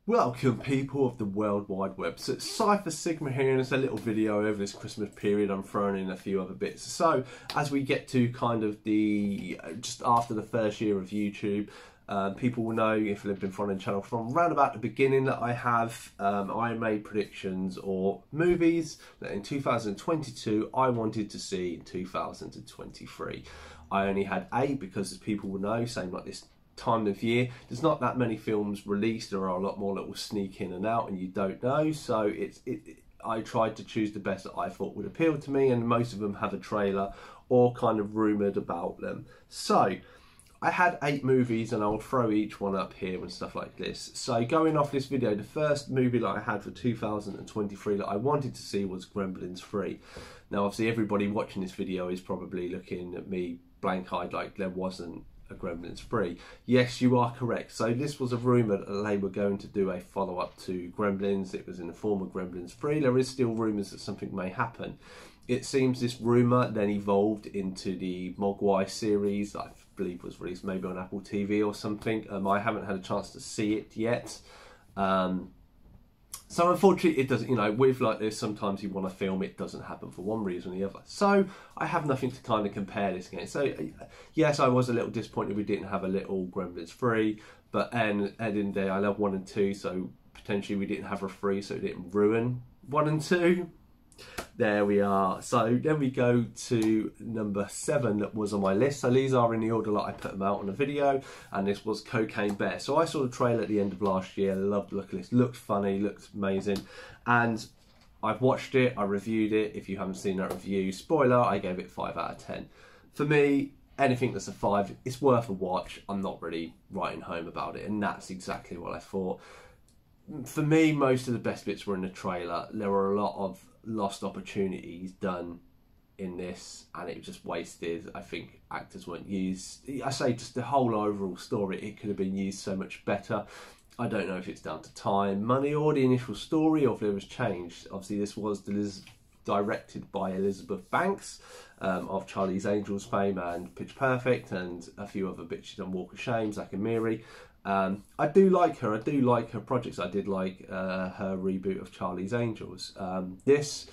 Welcome people of the World Wide Web. So it's Cypher Sigma here, and it's a little video over this Christmas period. I'm throwing in a few other bits. So as we get to kind of the just after the first year of YouTube, people will know, if they've been following the channel from around about the beginning, that I made predictions or movies that in 2022 I wanted to see in 2023. I only had 8 because, as people will know, same like this time of year, there's not that many films released. There are a lot more that will sneak in and out and you don't know, so I tried to choose the best that I thought would appeal to me, and most of them have a trailer or kind of rumoured about them. So I had 8 movies, and I'll throw each one up here and stuff like this. So going off this video, the first movie that I had for 2023 that I wanted to see was Gremlins 3. Now obviously everybody watching this video is probably looking at me blank-eyed like there wasn't a Gremlins 3. Yes, you are correct. So this was a rumour that they were going to do a follow-up to Gremlins. It was in the form of Gremlins 3. There is still rumours that something may happen. It seems this rumour then evolved into the Mogwai series that I believe was released maybe on Apple TV or something. I haven't had a chance to see it yet. So unfortunately it doesn't, you know, with like this, sometimes you want to film, it doesn't happen for one reason or the other. So I have nothing to kind of compare this against. So yes, I was a little disappointed we didn't have a little Gremlins 3, but in the day I love 1 and 2, so potentially we didn't have a 3, so it didn't ruin 1 and 2. There we are. So then we go to number 7 that was on my list. So these are in the order that I put them out on the video, and this was Cocaine Bear. So I saw the trailer at the end of last year. Loved the look of this. Looked funny, looked amazing, and I've watched it. I reviewed it. If you haven't seen that review, spoiler, I gave it 5 out of 10. For me, anything that's a 5, it's worth a watch. I'm not really writing home about it, and that's exactly what I thought. For me, most of the best bits were in the trailer. There were a lot of lost opportunities done in this, and it was just wasted. I think actors weren't used. I say just the whole overall story, it could have been used so much better. I don't know if it's down to time, money, or the initial story, or if there was change. Obviously this was directed by Elizabeth Banks of Charlie's Angels fame and Pitch Perfect and a few other bits. She's done Walk of Shame, Zack and Miri. I do like her. I do like her projects. I did like her reboot of Charlie's Angels. This,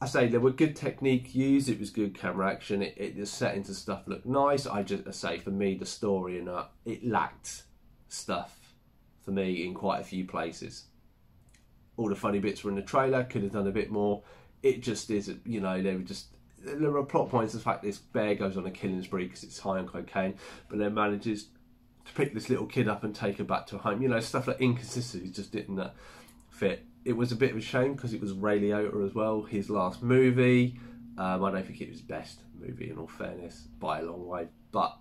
I say, there were good technique used. It was good camera action. The settings and stuff looked nice. I say, for me, the story and it lacked stuff for me in quite a few places. All the funny bits were in the trailer. Could have done a bit more. It just isn't. You know, there were plot points. The fact this bear goes on a killing spree because it's high on cocaine, but then manages to pick this little kid up and take her back to home. You know, stuff like inconsistencies just didn't fit. It was a bit of a shame because it was Ray Liotta as well, his last movie. I don't think it was his best movie in all fairness, by a long way, but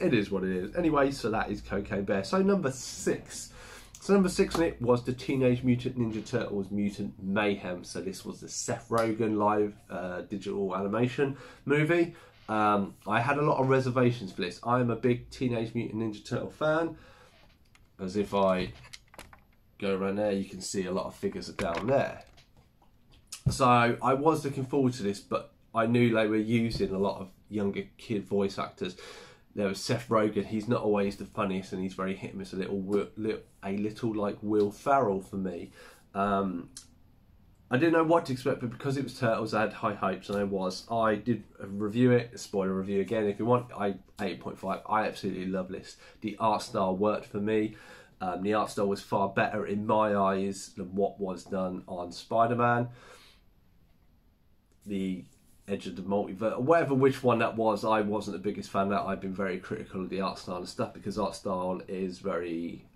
it is what it is. Anyway, so that is Cocaine Bear. So number 6. So number 6 on it was the Teenage Mutant Ninja Turtles Mutant Mayhem. So this was the Seth Rogen live digital animation movie. I had a lot of reservations for this. I'm a big Teenage Mutant Ninja Turtle fan. As if I go around there, you can see a lot of figures are down there. So I was looking forward to this, but I knew they were using a lot of younger kid voice actors. There was Seth Rogen. He's not always the funniest, and he's very hit and miss. A little like Will Ferrell for me. I didn't know what to expect, but because it was Turtles, I had high hopes, and I did review it, spoiler review again if you want. 8.5. I absolutely love this. The art style worked for me. The art style was far better in my eyes than what was done on Spider-Man. The Edge of the Multiverse, whatever which one that was, I wasn't the biggest fan of that. I've been very critical of the art style and stuff because art style is very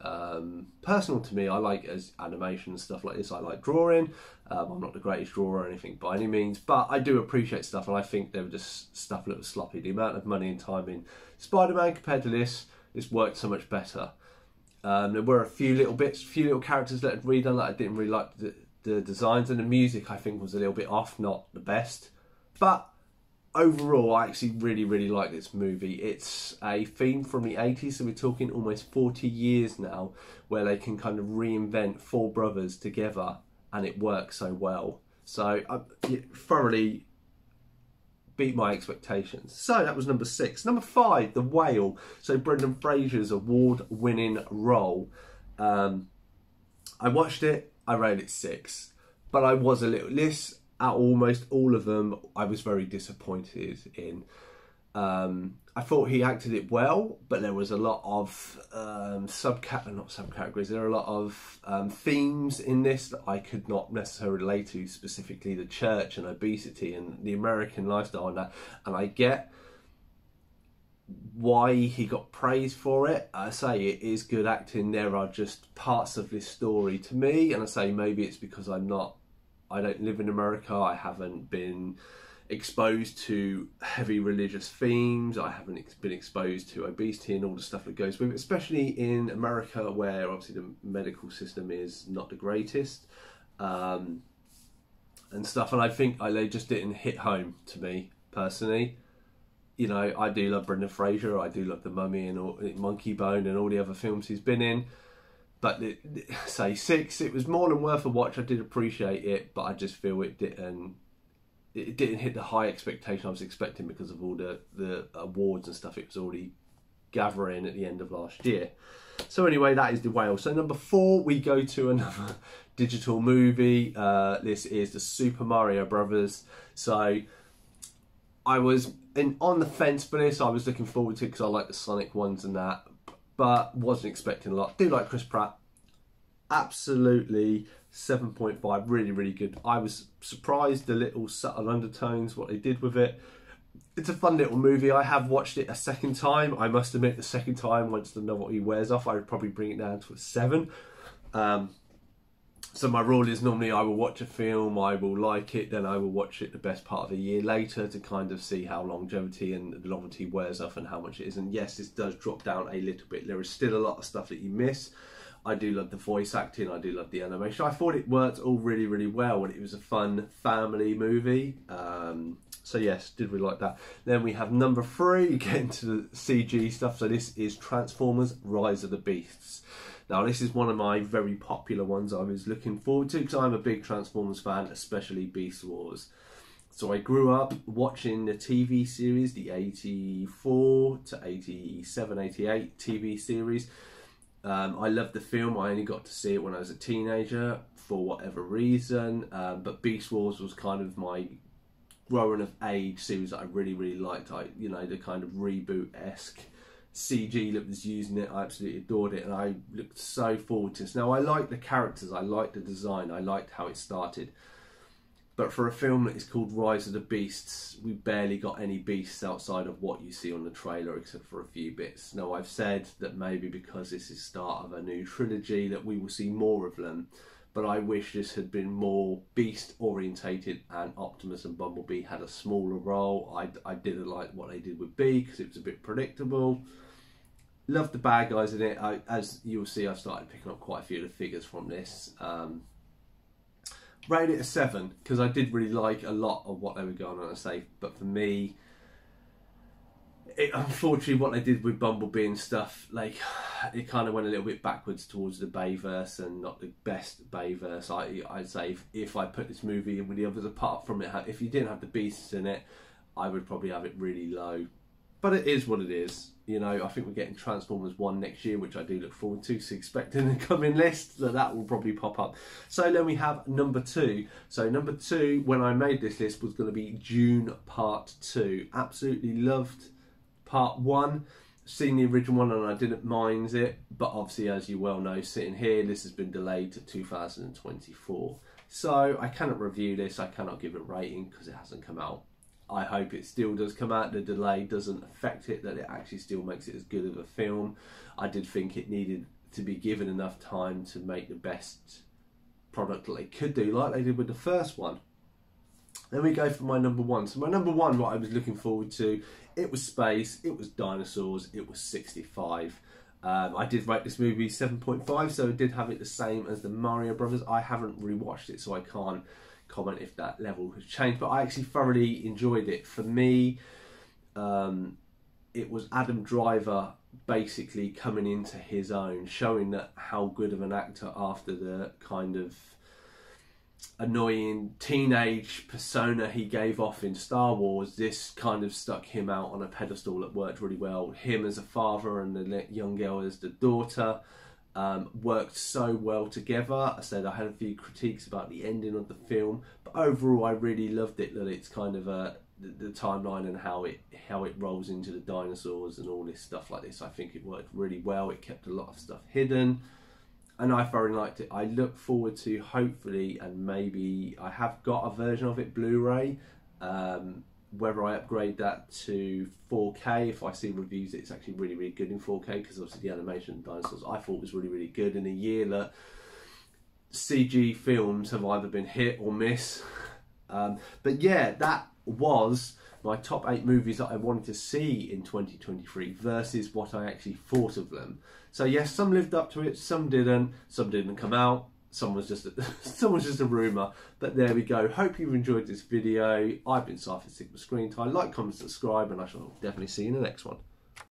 personal to me. I like as animation and stuff like this. I like drawing. I'm not the greatest drawer or anything by any means, but I do appreciate stuff, and I think there was just stuff that was sloppy. The amount of money and time in Spider-Man compared to this worked so much better. There were a few little bits, few little characters that had redone that I didn't really like the designs, and the music I think was a little bit off, not the best. But overall, I actually really like this movie. It's a theme from the 80s, so we're talking almost 40 years now, where they can kind of reinvent 4 brothers together, and it works so well. So it thoroughly beat my expectations. So that was number 6. Number 5, The Whale. So Brendan Fraser's award-winning role. I watched it, I rated it 6, but I was a little, this, at almost all of them, I was very disappointed in. I thought he acted it well, but there was a lot of not subcategories. There are a lot of themes in this that I could not necessarily relate to, specifically the church and obesity and the American lifestyle and that. And I get why he got praised for it. I say it is good acting. There are just parts of this story to me, and I say maybe it's because I don't live in America. I haven't been exposed to heavy religious themes. I haven't been exposed to obesity and all the stuff that goes with it, especially in America, where obviously the medical system is not the greatest and stuff. And I think they just didn't hit home to me personally. You know, I do love Brendan Fraser. I do love The Mummy and Monkey Bone and all the other films he's been in. But say 6, it was more than worth a watch. I did appreciate it, but I just feel it didn't hit the high expectation I was expecting because of all the awards and stuff it was already gathering at the end of last year. So anyway, that is The Whale. So number 4, we go to another digital movie. This is the Super Mario Brothers. So I was on the fence for this. I was looking forward to it because I like the Sonic ones and that, but wasn't expecting a lot. Do like Chris Pratt. Absolutely 7.5, really, really good. I was surprised the little subtle undertones, what they did with it. It's a fun little movie. I have watched it a second time. I must admit, the second time, once the novelty wears off, I would probably bring it down to a 7. So my rule is normally I will watch a film, I will like it, then I will watch it the best part of a year later to kind of see how longevity and the novelty wears off and how much it is. And yes, this does drop down a little bit. There is still a lot of stuff that you miss. I do love the voice acting, I do love the animation. I thought it worked all really, really well, and it was a fun family movie. So yes, did really like that. Then we have number 3, get into the CG stuff. So this is Transformers Rise of the Beasts. Now this is one of my very popular ones I was looking forward to because I'm a big Transformers fan, especially Beast Wars. So I grew up watching the TV series, the 84 to 87, 88 TV series. I loved the film. I only got to see it when I was a teenager for whatever reason. But Beast Wars was kind of my growing of age series that I really, really liked. You know, the kind of reboot-esque CG that was using it. I absolutely adored it, and I looked so forward to this. Now, I liked the characters. I liked the design. I liked how it started. But for a film that is called Rise of the Beasts, we barely got any beasts outside of what you see on the trailer, except for a few bits. Now, I've said that maybe because this is the start of a new trilogy that we will see more of them, but I wish this had been more beast-orientated and Optimus and Bumblebee had a smaller role. I didn't like what they did with B because it was a bit predictable. Loved the bad guys in it. As you'll see, I've started picking up quite a few of the figures from this. Rated it a 7 because I did really like a lot of what they were going on to say, but for me, unfortunately what they did with Bumblebee and stuff, like, it kind of went a little bit backwards towards the Bayverse and not the best Bayverse. I'd say if I put this movie in with the others, apart from it, if you didn't have the beasts in it, I would probably have it really low. But it is what it is. You know, I think we're getting Transformers 1 next year, which I do look forward to. So expecting a coming list, so that will probably pop up. So then we have number 2. So number 2, when I made this list, was going to be Dune Part 2. Absolutely loved Part 1. Seen the original one and I didn't mind it. But obviously, as you well know, sitting here, this has been delayed to 2024. So I cannot review this. I cannot give it a rating because it hasn't come out. I hope it still does come out. The delay doesn't affect it, that it actually still makes it as good of a film. I did think it needed to be given enough time to make the best product that they could do, like they did with the first one. Then we go for my number 1. So my number 1, what I was looking forward to, it was space, it was dinosaurs, it was 65. I did rate this movie 7.5, so it did have it the same as the Mario Brothers. I haven't rewatched it, so I can't comment if that level has changed, but I actually thoroughly enjoyed it. For me, it was Adam Driver basically coming into his own, showing that how good of an actor after the kind of annoying teenage persona he gave off in Star Wars. This kind of stuck him out on a pedestal that worked really well. Him as a father and the young girl as the daughter. worked so well together. I said I had a few critiques about the ending of the film, but overall I really loved it. That it's kind of the timeline and how it rolls into the dinosaurs and all this stuff like this. I think it worked really well. It kept a lot of stuff hidden, and I thoroughly liked it. I look forward to, hopefully, and maybe I have got a version of it Blu-ray. Whether I upgrade that to 4K, if I see reviews it's actually really, really good in 4K, because obviously the animation of Dinosaurs I thought was really, really good in a year that CG films have either been hit or miss. But yeah, that was my top 8 movies that I wanted to see in 2023 versus what I actually thought of them. So yes, some lived up to it, some didn't come out. Some was just a rumour, but there we go. Hope you've enjoyed this video. I've been Cypher Sigma Screen Time. Like, comment, subscribe, and I shall definitely see you in the next one.